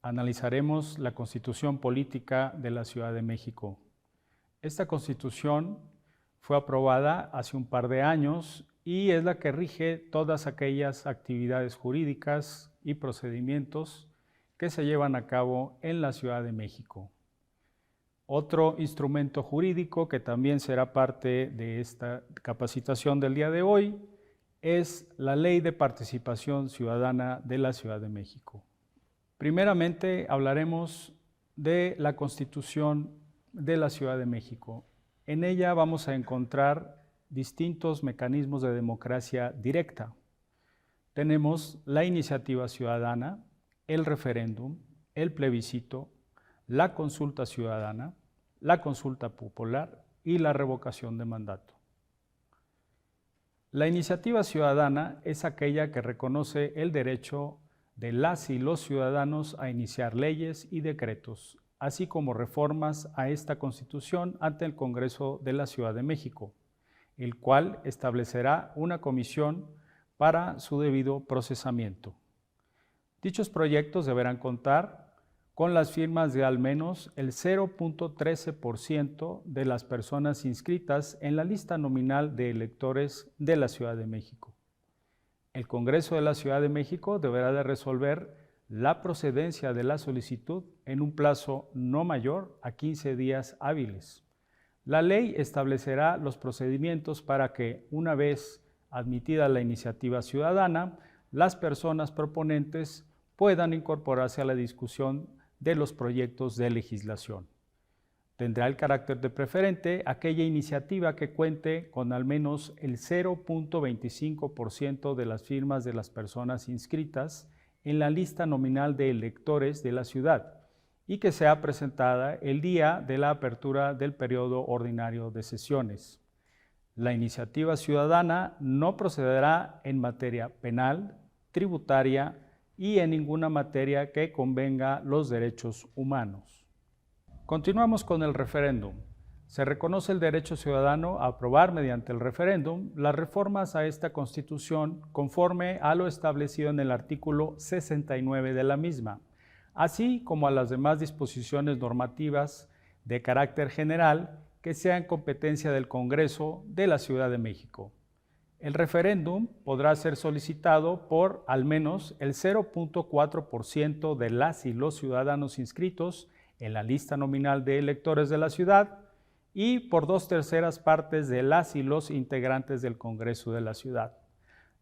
analizaremos la Constitución Política de la Ciudad de México. Esta Constitución fue aprobada hace un par de años y es la que rige todas aquellas actividades jurídicas y procedimientos que se llevan a cabo en la Ciudad de México. Otro instrumento jurídico que también será parte de esta capacitación del día de hoy es la Ley de Participación Ciudadana de la Ciudad de México. Primeramente hablaremos de la Constitución de la Ciudad de México. En ella vamos a encontrar distintos mecanismos de democracia directa. Tenemos la iniciativa ciudadana, el referéndum, el plebiscito, la consulta ciudadana, la consulta popular y la revocación de mandato. La iniciativa ciudadana es aquella que reconoce el derecho de las y los ciudadanos a iniciar leyes y decretos, así como reformas a esta Constitución ante el Congreso de la Ciudad de México, el cual establecerá una comisión para su debido procesamiento. Dichos proyectos deberán contar con las firmas de al menos el 0.13% de las personas inscritas en la lista nominal de electores de la Ciudad de México. El Congreso de la Ciudad de México deberá de resolver la procedencia de la solicitud en un plazo no mayor a 15 días hábiles. La ley establecerá los procedimientos para que, una vez admitida la iniciativa ciudadana, las personas proponentes puedan incorporarse a la discusión de los proyectos de legislación. Tendrá el carácter de preferente aquella iniciativa que cuente con al menos el 0.25% de las firmas de las personas inscritas en la lista nominal de electores de la ciudad y que sea presentada el día de la apertura del periodo ordinario de sesiones. La iniciativa ciudadana no procederá en materia penal, tributaria y en ninguna materia que convenga los derechos humanos. Continuamos con el referéndum. Se reconoce el derecho ciudadano a aprobar mediante el referéndum las reformas a esta Constitución conforme a lo establecido en el artículo 69 de la misma, así como a las demás disposiciones normativas de carácter general que sean competencia del Congreso de la Ciudad de México. El referéndum podrá ser solicitado por al menos el 0.4% de las y los ciudadanos inscritos en la lista nominal de electores de la ciudad y por 2/3 partes de las y los integrantes del Congreso de la ciudad.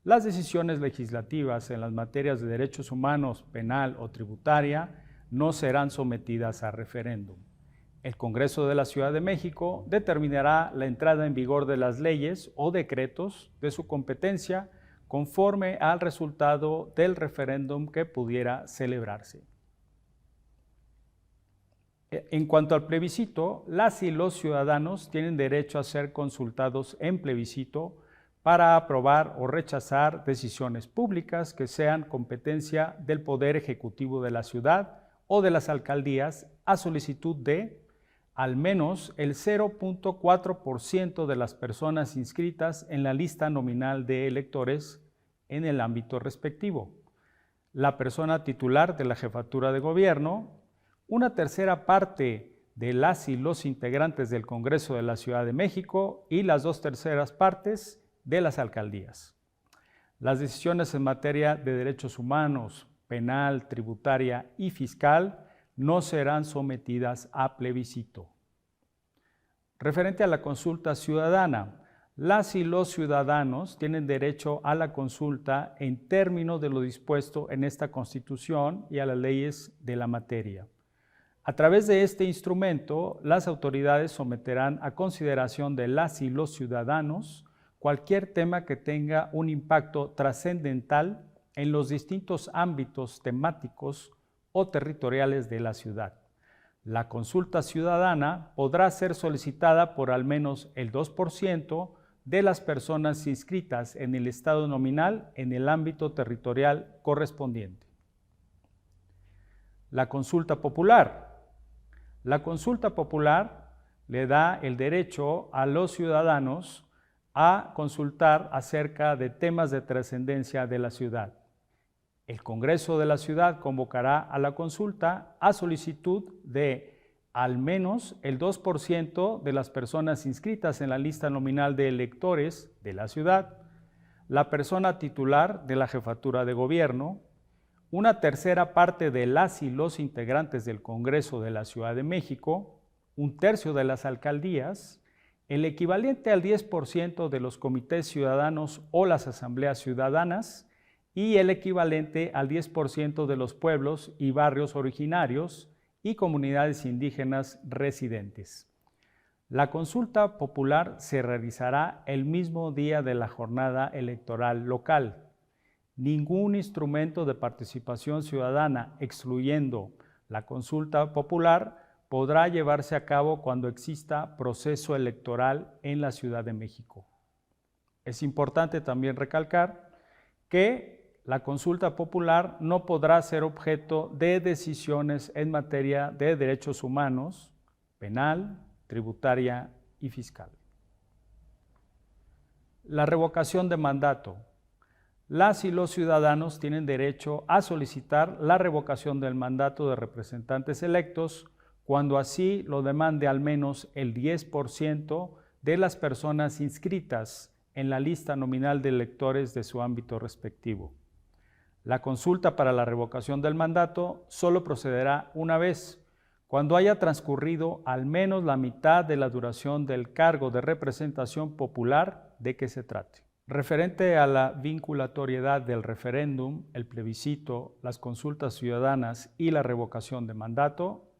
Las decisiones legislativas en las materias de derechos humanos, penal o tributaria no serán sometidas a referéndum. El Congreso de la Ciudad de México determinará la entrada en vigor de las leyes o decretos de su competencia conforme al resultado del referéndum que pudiera celebrarse. En cuanto al plebiscito, las y los ciudadanos tienen derecho a ser consultados en plebiscito para aprobar o rechazar decisiones públicas que sean competencia del Poder Ejecutivo de la ciudad o de las alcaldías a solicitud de al menos el 0.4% de las personas inscritas en la lista nominal de electores en el ámbito respectivo, la persona titular de la jefatura de gobierno, una tercera parte de las y los integrantes del Congreso de la Ciudad de México y las 2/3 partes de las alcaldías. Las decisiones en materia de derechos humanos, penal, tributaria y fiscal no serán sometidas a plebiscito. Referente a la consulta ciudadana, las y los ciudadanos tienen derecho a la consulta en términos de lo dispuesto en esta Constitución y a las leyes de la materia. A través de este instrumento, las autoridades someterán a consideración de las y los ciudadanos cualquier tema que tenga un impacto trascendental en los distintos ámbitos temáticos o territoriales de la ciudad. La consulta ciudadana podrá ser solicitada por al menos el 2% de las personas inscritas en el estado nominal en el ámbito territorial correspondiente. La consulta popular. La consulta popular le da el derecho a los ciudadanos a consultar acerca de temas de trascendencia de la ciudad. El Congreso de la Ciudad convocará a la consulta a solicitud de al menos el 2% de las personas inscritas en la lista nominal de electores de la ciudad, la persona titular de la jefatura de gobierno, una tercera parte de las y los integrantes del Congreso de la Ciudad de México, un tercio de las alcaldías, el equivalente al 10% de los comités ciudadanos o las asambleas ciudadanas y el equivalente al 10% de los pueblos y barrios originarios y comunidades indígenas residentes. La consulta popular se realizará el mismo día de la jornada electoral local. Ningún instrumento de participación ciudadana, excluyendo la consulta popular, podrá llevarse a cabo cuando exista proceso electoral en la Ciudad de México. Es importante también recalcar que la consulta popular no podrá ser objeto de decisiones en materia de derechos humanos, penal, tributaria y fiscal. La revocación de mandato. Las y los ciudadanos tienen derecho a solicitar la revocación del mandato de representantes electos cuando así lo demande al menos el 10% de las personas inscritas en la lista nominal de electores de su ámbito respectivo. La consulta para la revocación del mandato solo procederá una vez, cuando haya transcurrido al menos la mitad de la duración del cargo de representación popular de que se trate. Referente a la vinculatoriedad del referéndum, el plebiscito, las consultas ciudadanas y la revocación de mandato,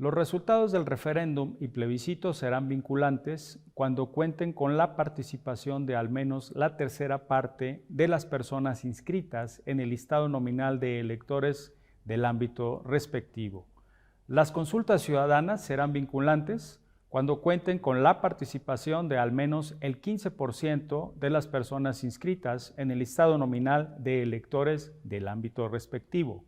los resultados del referéndum y plebiscito serán vinculantes cuando cuenten con la participación de al menos la tercera parte de las personas inscritas en el listado nominal de electores del ámbito respectivo. Las consultas ciudadanas serán vinculantes cuando cuenten con la participación de al menos el 15% de las personas inscritas en el listado nominal de electores del ámbito respectivo.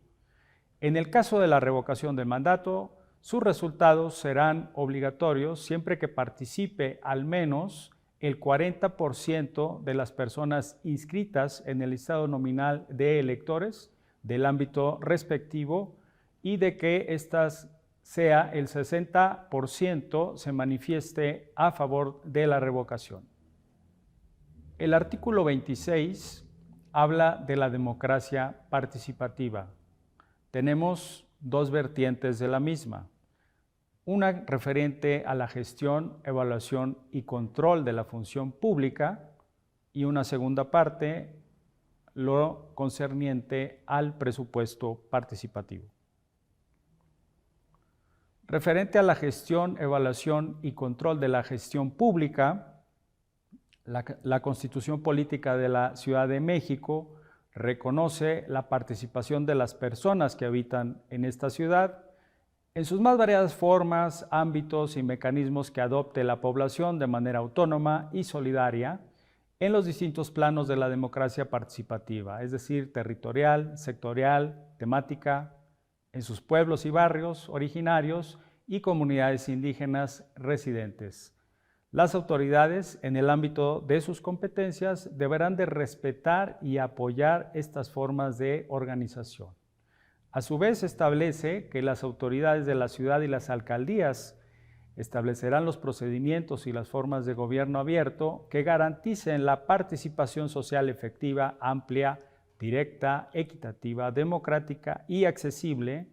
En el caso de la revocación del mandato, sus resultados serán obligatorios siempre que participe al menos el 40% de las personas inscritas en el listado nominal de electores del ámbito respectivo y de que estas sea el 60% se manifieste a favor de la revocación. El artículo 26 habla de la democracia participativa. Tenemos dos vertientes de la misma. Una referente a la gestión, evaluación y control de la función pública y una segunda parte, lo concerniente al presupuesto participativo. Referente a la gestión, evaluación y control de la gestión pública, la Constitución Política de la Ciudad de México reconoce la participación de las personas que habitan en esta ciudad en sus más variadas formas, ámbitos y mecanismos que adopte la población de manera autónoma y solidaria en los distintos planos de la democracia participativa, es decir, territorial, sectorial, temática, en sus pueblos y barrios originarios y comunidades indígenas residentes. Las autoridades, en el ámbito de sus competencias, deberán de respetar y apoyar estas formas de organización. A su vez, establece que las autoridades de la ciudad y las alcaldías establecerán los procedimientos y las formas de gobierno abierto que garanticen la participación social efectiva, amplia, directa, equitativa, democrática y accesible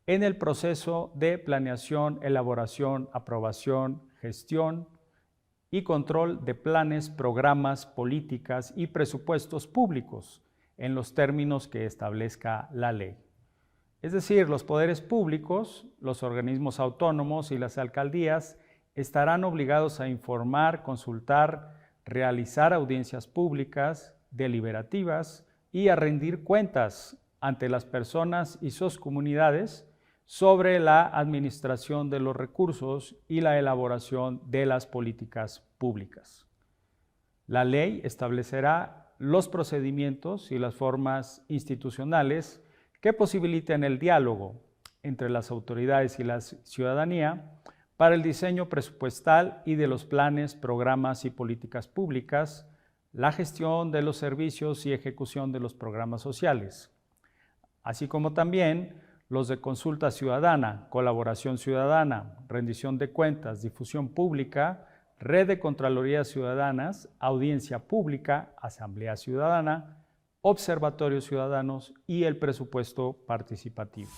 en el proceso de planeación, elaboración, aprobación, gestión y control de planes, programas, políticas y presupuestos públicos en los términos que establezca la ley. Es decir, los poderes públicos, los organismos autónomos y las alcaldías estarán obligados a informar, consultar, realizar audiencias públicas, deliberativas y a rendir cuentas ante las personas y sus comunidades sobre la administración de los recursos y la elaboración de las políticas públicas. La ley establecerá los procedimientos y las formas institucionales que posibiliten el diálogo entre las autoridades y la ciudadanía para el diseño presupuestal y de los planes, programas y políticas públicas, la gestión de los servicios y ejecución de los programas sociales. así como también los de consulta ciudadana, colaboración ciudadana, rendición de cuentas, difusión pública, red de Contralorías Ciudadanas, audiencia pública, asamblea ciudadana, observatorios ciudadanos y el presupuesto participativo.